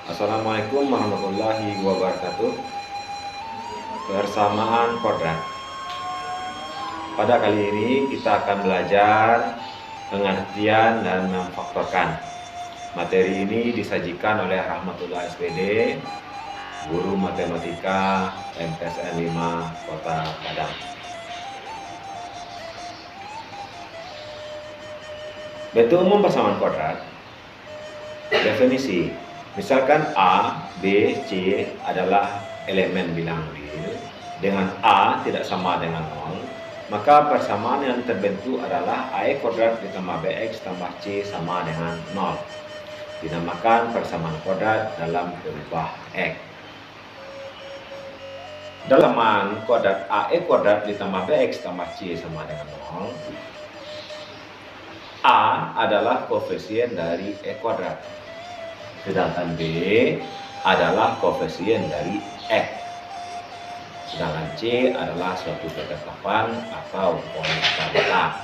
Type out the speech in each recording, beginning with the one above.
Assalamualaikum warahmatullahi wabarakatuh. Persamaan kodrat. Pada kali ini kita akan belajar pengertian dan memfaktorkan. Materi ini disajikan oleh Rahmatullah SPD, Guru Matematika MTSN 5 Kota Padang. Bentuk umum persamaan kodrat. Definisi. Misalkan A, B, C adalah elemen bilang real, dengan A tidak sama dengan 0, maka persamaan yang terbentuk adalah AX kuadrat ditambah BX tambah C sama dengan 0. Dinamakan persamaan kuadrat dalam berubah X. Dalam kuadrat AX kuadrat ditambah BX tambah C sama dengan 0, A adalah koefisien dari X kuadrat, sedangkan B adalah koefisien dari X, sedangkan C adalah suatu ketetapan atau konstanta.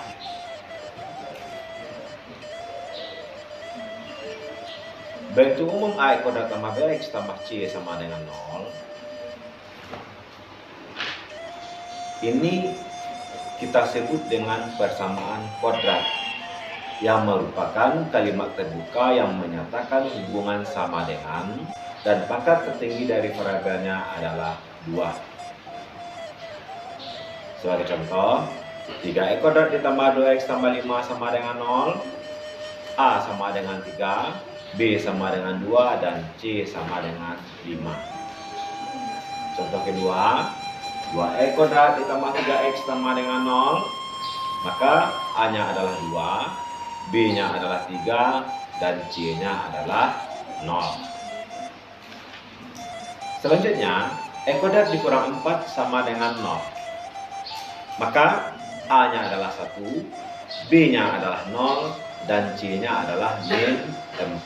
Bentuk umum AX kuadrat tambah BX tambah C sama dengan 0 ini kita sebut dengan persamaan kuadrat, yang merupakan kalimat terbuka yang menyatakan hubungan sama dengan dan pangkat tertinggi dari variabelnya adalah 2. Sebagai contoh, 3x kuadrat ditambah 2x tambah 5 sama dengan 0, A sama dengan 3, B sama dengan 2, dan C sama dengan 5. Contoh kedua, 2x kuadrat ditambah 3x sama dengan 0, maka A-nya adalah 2, B-nya adalah 3, dan C-nya adalah 0. Selanjutnya, X kuadrat dikurang 4 sama dengan 0. Maka A-nya adalah 1, B-nya adalah 0, dan C-nya adalah min 4.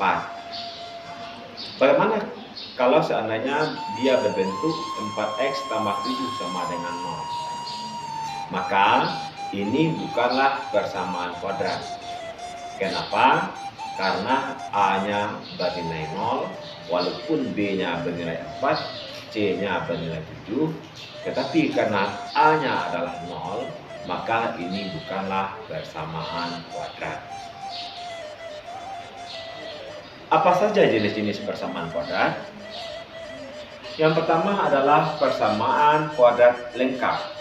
Bagaimana kalau seandainya dia berbentuk 4x tambah 7 sama dengan 0? Maka ini bukanlah persamaan kuadrat. Kenapa? Karena A-nya bernilai 0, walaupun B-nya bernilai 4, C-nya bernilai 7, tetapi karena A-nya adalah 0, maka ini bukanlah persamaan kuadrat. Apa saja jenis-jenis persamaan kuadrat? Yang pertama adalah persamaan kuadrat lengkap,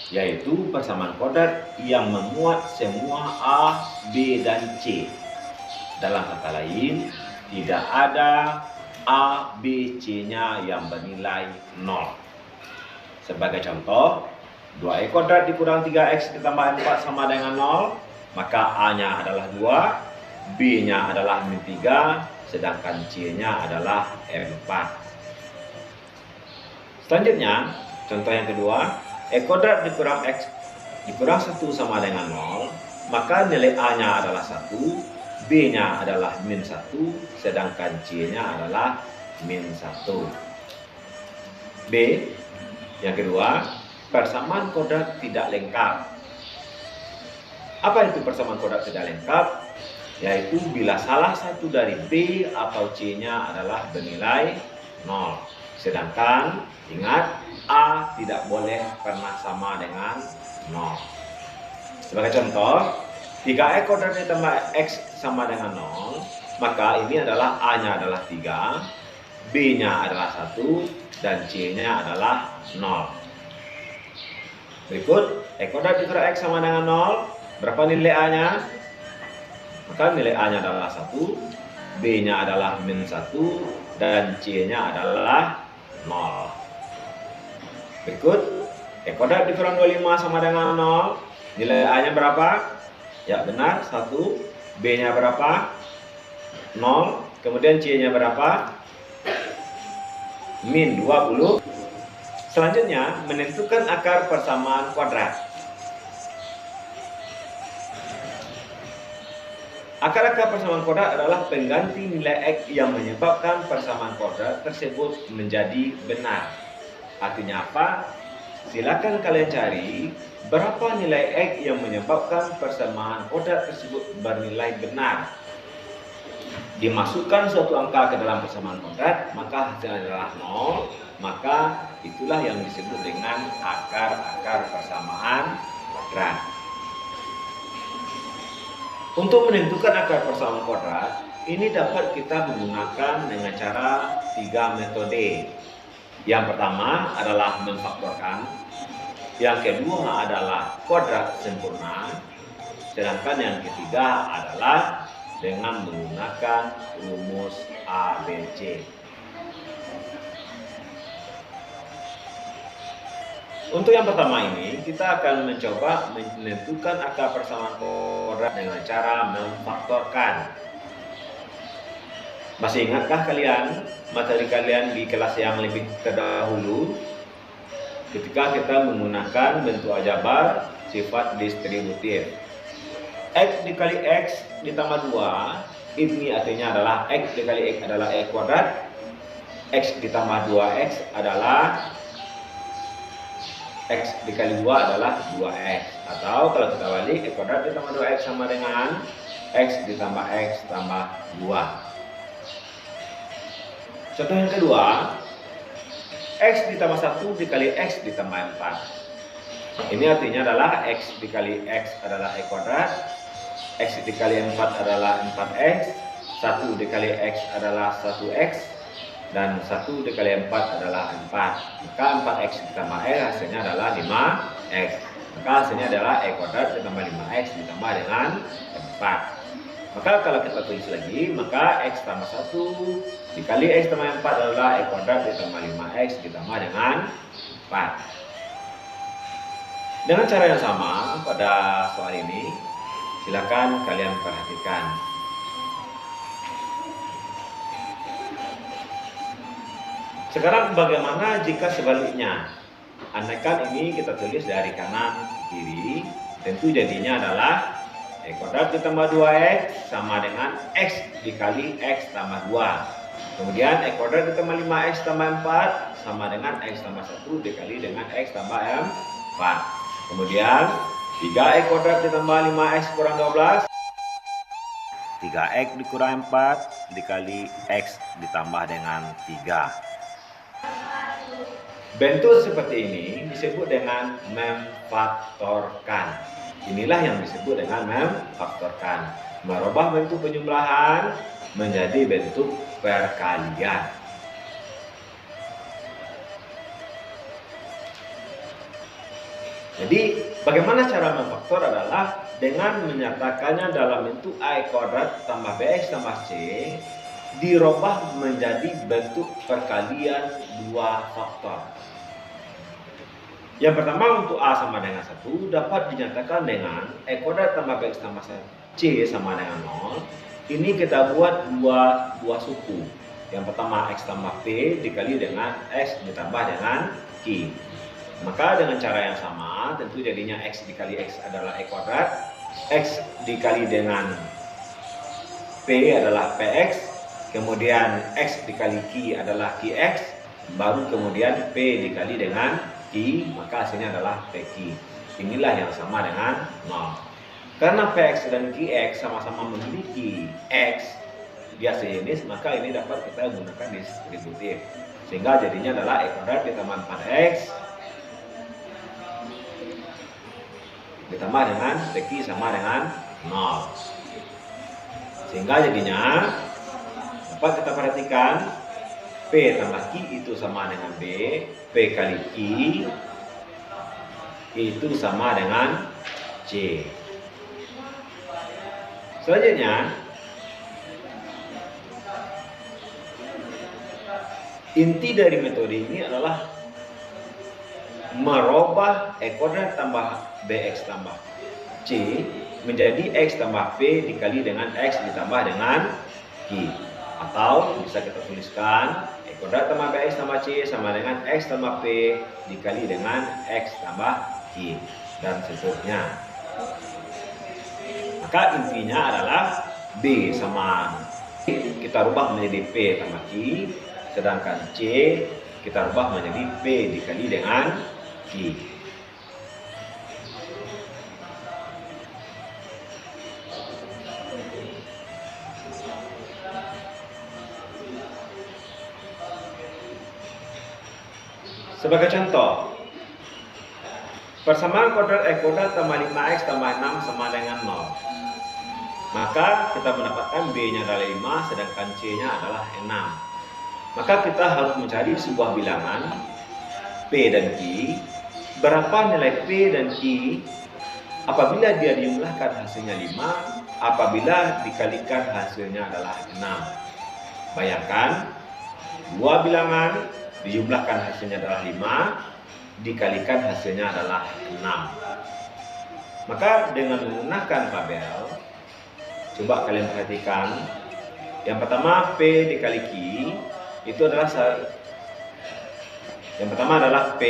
yaitu persamaan kuadrat yang memuat semua A, B, dan C. Dalam kata lain, tidak ada A, B, C-nya yang bernilai 0. Sebagai contoh, 2x kuadrat dikurang 3x ditambah 4 sama dengan 0, maka A-nya adalah 2, B-nya adalah min 3, sedangkan C-nya adalah 4. Selanjutnya, contoh yang kedua, X kuadrat dikurang X dikurang 1 sama dengan 0, maka nilai A-nya adalah 1, B-nya adalah min 1, sedangkan C-nya adalah min 1. B, yang kedua, persamaan kuadrat tidak lengkap. Apa itu persamaan kuadrat tidak lengkap? Yaitu bila salah satu dari B atau C-nya adalah bernilai 0. Sedangkan, ingat, A tidak boleh pernah sama dengan 0. Sebagai contoh, 3x kuadrat ditambah x sama dengan 0, maka ini adalah A-nya adalah 3, B-nya adalah 1, dan C-nya adalah 0. Berikut, x kuadrat dikurang x sama dengan 0, berapa nilai A-nya? Maka nilai A-nya adalah 1, B-nya adalah min 1, dan C-nya adalah 0. Berikut, X kuadrat dikurang 25 sama dengan 0. Nilai A-nya berapa? Ya benar, 1. B-nya berapa? 0. Kemudian C-nya berapa? Min 20. Selanjutnya, menentukan akar persamaan kuadrat. Akar-akar persamaan kuadrat adalah pengganti nilai X yang menyebabkan persamaan kuadrat tersebut menjadi benar. Artinya apa? Silakan kalian cari berapa nilai X yang menyebabkan persamaan kuadrat tersebut bernilai benar. dimasukkan suatu angka ke dalam persamaan kodrat, maka hasilnya adalah 0, maka itulah yang disebut dengan akar-akar persamaan kodrat. Untuk menentukan akar persamaan kodrat, ini dapat kita menggunakan dengan cara 3 metode. Yang pertama adalah memfaktorkan, yang kedua adalah kodrat sempurna, sedangkan yang ketiga adalah dengan menggunakan rumus ABC. Untuk yang pertama ini, kita akan mencoba menentukan akar persamaan kodrat dengan cara memfaktorkan. Masih ingatkah kalian materi kalian di kelas yang lebih terdahulu ketika kita menggunakan bentuk aljabar sifat distributif? X dikali X ditambah 2, ini artinya adalah X dikali X adalah X kuadrat, X ditambah 2X adalah X dikali 2 adalah 2X. Atau kalau kita balik, X kuadrat ditambah 2X sama dengan X ditambah X tambah 2. Contoh yang kedua, X ditambah 1 dikali X ditambah 4. Ini artinya adalah X dikali X adalah X kuadrat, X dikali 4 adalah 4X, 1 dikali X adalah 1X, dan 1 dikali 4 adalah 4. Maka 4X ditambah X hasilnya adalah 5X. Maka hasilnya adalah X kuadrat ditambah 5X ditambah dengan 4. Maka kalau kita tulis lagi, maka X tambah 1 dikali X tambah 4 adalah X kuadrat ditambah 5X ditambah dengan 4. Dengan cara yang sama pada soal ini, silakan kalian perhatikan. Sekarang bagaimana jika sebaliknya? Andaikan ini kita tulis dari kanan ke kiri, tentu jadinya adalah X kuadrat ditambah 2X sama dengan X dikali X tambah 2. Kemudian X kuadrat ditambah 5X tambah 4 sama dengan X tambah 1 dikali dengan X tambah 4. Kemudian 3X kuadrat ditambah 5X kurang 12, 3X dikurang 4 dikali X ditambah dengan 3. Bentuk seperti ini disebut dengan memfaktorkan. Inilah yang disebut dengan memfaktorkan, merubah bentuk penjumlahan menjadi bentuk perkalian. Jadi bagaimana cara memfaktor adalah dengan menyatakannya dalam bentuk A kuadrat tambah BX tambah C dirubah menjadi bentuk perkalian 2 faktor. Yang pertama, untuk A sama dengan 1 dapat dinyatakan dengan X kuadrat tambah BX tambah C sama dengan 0. Ini kita buat dua suku. Yang pertama X tambah P dikali dengan X ditambah dengan Q. Maka dengan cara yang sama, tentu jadinya X dikali X adalah X kuadrat, X dikali dengan P adalah PX, kemudian X dikali Q adalah QX, baru kemudian P dikali dengan Q, maka hasilnya adalah PQ. Inilah yang sama dengan 0. Karena PX dan QX sama-sama memiliki X dia sejenis, maka ini dapat kita gunakan distributif. Sehingga jadinya adalah X kuadrat ditambah 4X ditambah dengan PQ sama dengan 0. Sehingga jadinya dapat kita perhatikan P tambah Q itu sama dengan B, P kali Q itu sama dengan C. Selanjutnya, inti dari metode ini adalah merubah X kuadrat tambah BX tambah C menjadi X tambah P dikali dengan X ditambah dengan Q. Atau bisa kita tuliskan X kuadrat tambah BX tambah C sama dengan X tambah P dikali dengan X tambah Q, dan seterusnya. Maka intinya adalah B sama kita rubah menjadi P tambah Q, sedangkan C kita rubah menjadi P dikali dengan Q. Sebagai contoh, persamaan kodrat X kodrat tambah 5X tambah 6 sama dengan 0. Maka kita mendapatkan B-nya adalah 5, sedangkan C-nya adalah 6. Maka kita harus mencari sebuah bilangan P dan Q. Berapa nilai P dan Q apabila dia dijumlahkan hasilnya 5, apabila dikalikan hasilnya adalah 6. Bayangkan, dua bilangan dijumlahkan hasilnya adalah 5, dikalikan hasilnya adalah 6. Maka dengan menggunakan tabel, coba kalian perhatikan. Yang pertama P dikali Q itu adalah P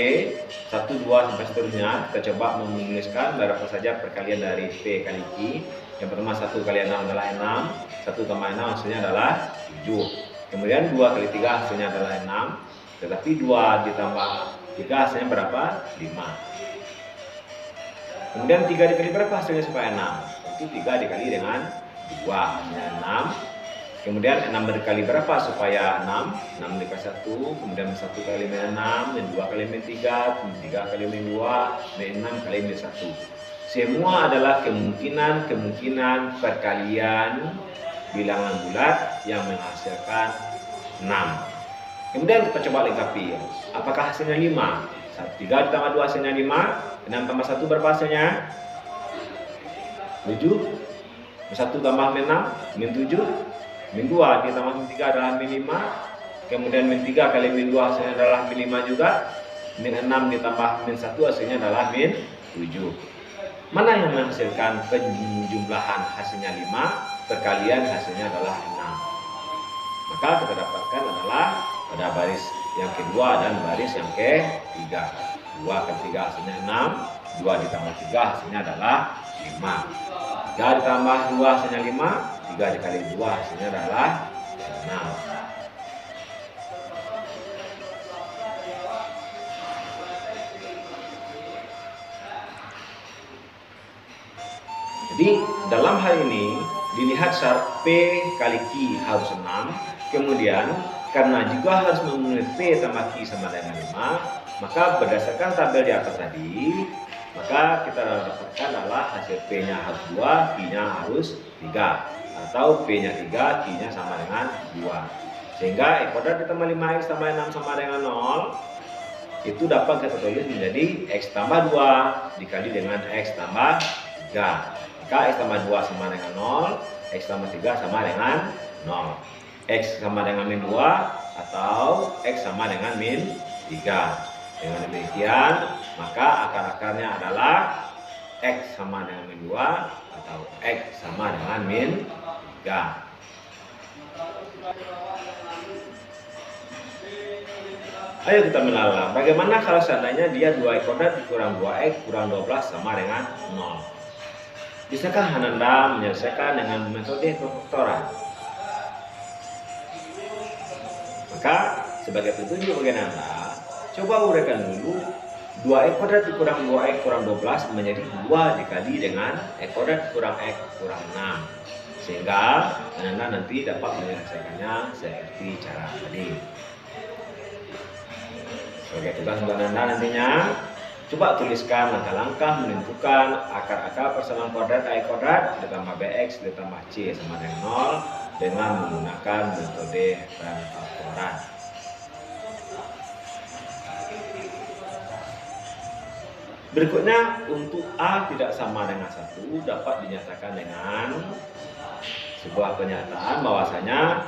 1, 2 sampai seterusnya. Kita coba menuliskan berapa saja perkalian dari P kali Q. Yang pertama 1 kali 6 adalah 6, 1 tambah 6 hasilnya adalah 7. Kemudian 2 kali 3 hasilnya adalah 6, tetapi 2 ditambah 3 hasilnya berapa? 5. Kemudian 3 dikali berapa hasilnya supaya 6? Itu 3 dikali dengan 2 hasilnya 6. Kemudian 6 dikali berapa supaya 6? 6 dikali 1, kemudian 1 kali min 6, dan 2 kali min 3, 3 kali min 2, min 6 kali min 1. Semua adalah kemungkinan perkalian bilangan bulat yang menghasilkan 6. Kemudian kita coba lengkapi. Apakah hasilnya 5? 3 ditambah 2 hasilnya 5, 6 tambah 1 berapa hasilnya? 7. 1 tambah min 6, min 7. Min 2 ditambah min 3 adalah min 5. Kemudian min 3 kali min 2 hasilnya adalah min 5 juga. Min 6 ditambah min 1 hasilnya adalah min 7. Mana yang menghasilkan penjumlahan hasilnya 5, perkalian hasilnya adalah 6. Maka kita dapatkan adalah pada baris yang kedua dan baris yang ketiga. 2 kali 3 hasilnya 6, 2 ditambah 3 hasilnya adalah 5. 3 ditambah 2 hasilnya 5, 3 dikali 2 hasilnya adalah 6. Jadi dalam hal ini dilihat syarat P kali Q harus 6. Kemudian karena juga harus memenuhi P tambah Q sama dengan 5, maka berdasarkan tabel di atas tadi, maka kita dapatkan adalah hasil P-nya harus 2, Q-nya harus 3. Atau P-nya 3, Q-nya sama dengan 2. Sehingga X kuadrat ditambah 5X tambah 6 sama dengan 0, itu dapat kita tulis menjadi X tambah 2 dikali dengan X tambah 3. Maka X tambah 2 sama dengan 0, X tambah 3 sama dengan 0. X sama dengan min 2 atau X sama dengan min 3. Dengan demikian, maka akar-akarnya adalah X sama dengan min 2 atau X sama dengan min 3. Ayo kita menelaah, bagaimana kalau seandainya dia 2X kuadrat dikurang 2X kurang 12 sama dengan 0. Bisakah Ananda menyelesaikan dengan metode pemfaktoran? Maka sebagai petunjuk bagi Ananda, coba uraikan dulu 2X kuadrat dikurang 2X kurang 12 menjadi 2 dikali dengan X kuadrat kurang X kurang 6. Sehingga Ananda nanti dapat menyelesaikannya seperti cara tadi. Sebagai tugas untuk Ananda nantinya, coba tuliskan langkah-langkah menentukan akar-akar persamaan kuadrat X kuadrat ditambah BX ditambah C sama dengan 0 dengan menggunakan metode pemfaktoran. Berikutnya, untuk A tidak sama dengan 1 dapat dinyatakan dengan sebuah pernyataan bahwasanya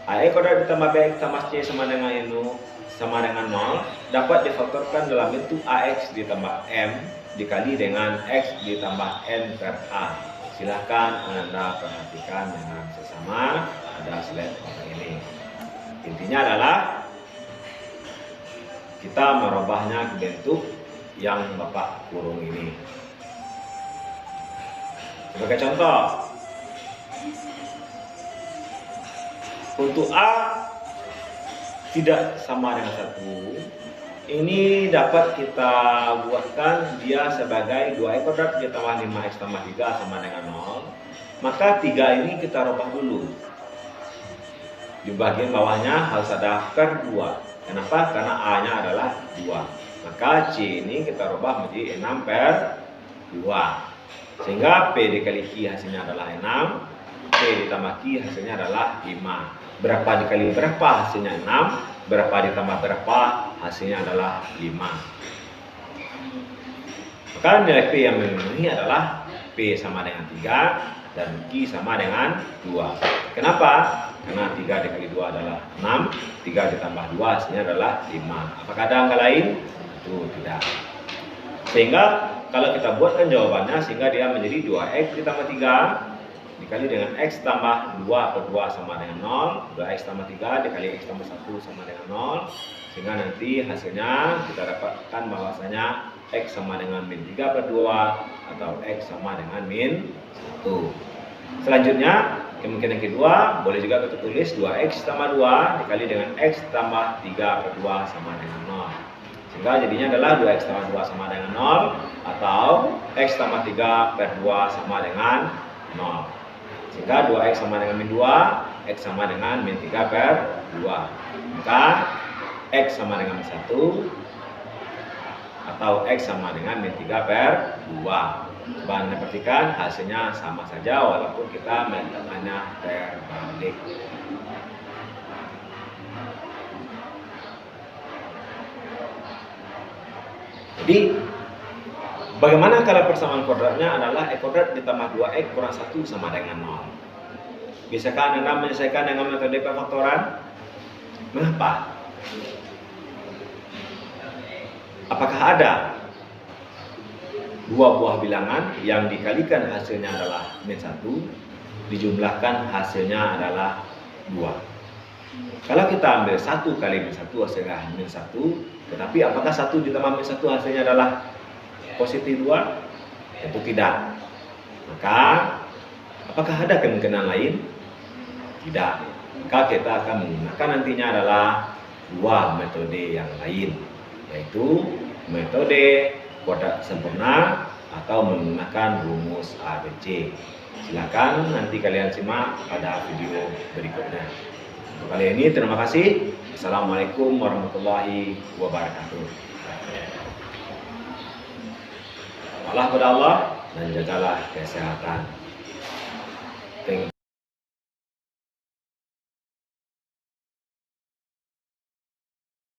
AX kuadrat ditambah BX tambah C sama dengan 0 dapat difaktorkan dalam bentuk AX ditambah M dikali dengan X ditambah N per A. Silahkan Anda perhatikan dengan sesama pada slide ini. Intinya adalah kita merubahnya ke bentuk yang Bapak kurung ini. Sebagai contoh, untuk A tidak sama dengan 1, ini dapat kita buatkan dia sebagai 2X kuadrat ditambah 5X tambah 3 sama dengan 0. Maka 3 ini kita rubah dulu. Di bagian bawahnya harus ada per 2. Kenapa? Karena A-nya adalah 2. Maka C ini kita rubah menjadi 6 per 2. Sehingga P dikali Q hasilnya adalah 6. P ditambah Q hasilnya adalah 5. Berapa dikali berapa hasilnya 6. Berapa ditambah berapa hasilnya adalah 5. Maka nilai P yang memenuhi adalah P sama dengan 3 dan Q sama dengan 2. Kenapa? Karena 3 dikali 2 adalah 6, 3 ditambah 2 hasilnya adalah 5. Apakah ada angka lain? Itu tidak. Sehingga kalau kita buatkan jawabannya, sehingga dia menjadi 2x ditambah 3 dikali dengan x tambah 2 per 2 sama dengan 0. 2x tambah 3 dikali x tambah 1 sama dengan 0. Sehingga nanti hasilnya kita dapatkan bahwasanya x sama dengan min 3 per 2 atau x sama dengan min 1. Selanjutnya, kemungkinan kedua, boleh juga kita tulis 2x tambah 2 dikali dengan x tambah 3 per 2 sama dengan 0. Sehingga jadinya adalah 2x tambah 2 sama dengan 0 atau x tambah 3 per 2 sama dengan 0. Sehingga 2x sama dengan min 2, x sama dengan min 3 per 2. Maka x sama dengan min 1 atau x sama dengan min 3 per 2. Coba Anda perhatikan hasilnya sama saja walaupun kita meletakkannya terbalik. Jadi bagaimana kalau persamaan kuadratnya adalah x kuadrat ditambah 2x kurang 1 sama dengan 0. Bisakah Anda menyelesaikan dengan metode perfaktoran? Mengapa? Apakah ada dua buah bilangan yang dikalikan hasilnya adalah min 1, dijumlahkan hasilnya adalah 2. Kalau kita ambil 1 kali min 1 hasilnya min 1, tetapi apakah 1 ditambah min 1 hasilnya adalah positif 2? Tentu tidak. Maka apakah ada kemungkinan lain? Tidak. Maka kita akan menggunakan nantinya adalah dua metode yang lain, yaitu metode kuadrat sempurna atau menggunakan rumus ABC. Silakan nanti kalian simak pada video berikutnya. Untuk kali ini terima kasih. Assalamualaikum warahmatullahi wabarakatuh. Allah pada Allah dan jagalah kesehatan.